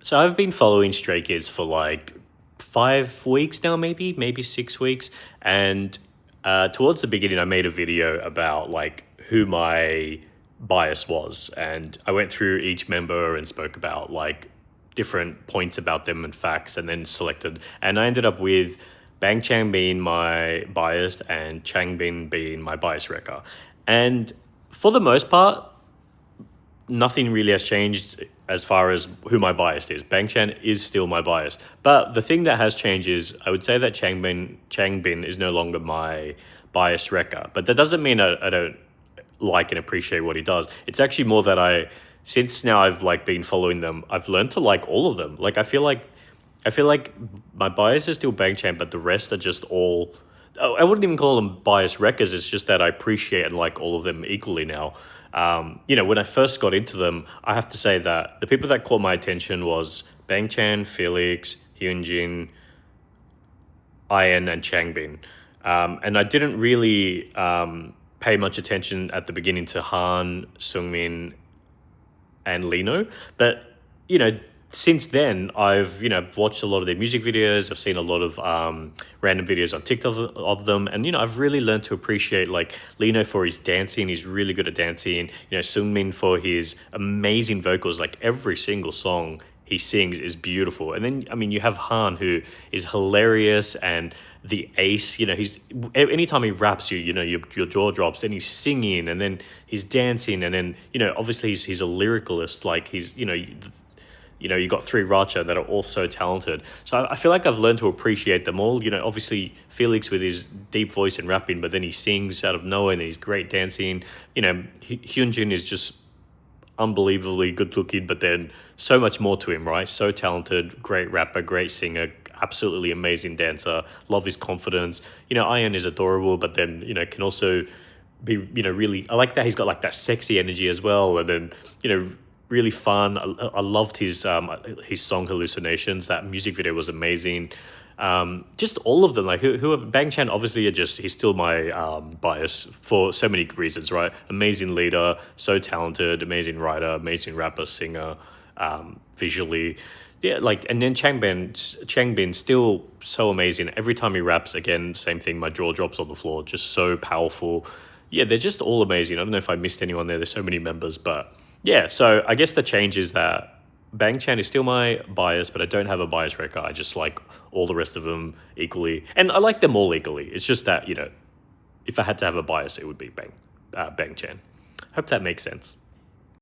So I've been following Stray Kids for like 5 weeks now, maybe 6 weeks. And towards the beginning, I made a video about like who my bias was, and I went through each member and spoke about like different points about them and facts, and then selected. And I ended up with Bang Chan being my biased and Changbin being my bias wrecker. And for the most part, nothing really has changed as far as who my bias is. Bang Chan is still my bias. But the thing that has changed is I would say that Changbin is no longer my bias wrecker. But that doesn't mean I don't like and appreciate what he does. It's actually more that since now I've like been following them, I've learned to like all of them. Like I feel like my bias is still Bang Chan, but the rest are just all. I wouldn't even call them bias wreckers. It's just that I appreciate and like all of them equally now. When I first got into them, I have to say that the people that caught my attention was Bang Chan, Felix, Hyunjin, Ian, and Changbin. And I didn't really pay much attention at the beginning to Han, Sungmin, and Lino. But, since then, I've, watched a lot of their music videos. I've seen a lot of random videos on TikTok of them. And, I've really learned to appreciate, like, Lino for his dancing. He's really good at dancing. Sungmin for his amazing vocals. Like, every single song he sings is beautiful. And then, I mean, you have Han, who is hilarious and the ace. He's anytime he raps, your jaw drops. Then he's singing, and then he's dancing, and then obviously he's a lyricalist. Like you got three Racha that are all so talented. So I feel like I've learned to appreciate them all. Obviously Felix with his deep voice and rapping, but then he sings out of nowhere, and he's great dancing. Hyunjin is just unbelievably good looking, but then so much more to him, right? So talented, great rapper, great singer, absolutely amazing dancer. Love his confidence. Ian is adorable, but then can also be really. I like that he's got like that sexy energy as well, and then really fun. I loved his song Hallucinations. That music video was amazing. Just all of them, like who Bang Chan obviously he's still my bias for so many reasons, right? Amazing leader, so talented, amazing writer, amazing rapper, singer, visually. Yeah, like, and then Changbin still so amazing. Every time he raps, again, same thing, my jaw drops on the floor, just so powerful. Yeah, they're just all amazing. I don't know if I missed anyone there. There's so many members, but yeah, so I guess the change is that Bang Chan is still my bias, but I don't have a bias record. I just like all the rest of them equally. And I like them all equally. It's just that, if I had to have a bias, it would be Bang Chan. Hope that makes sense.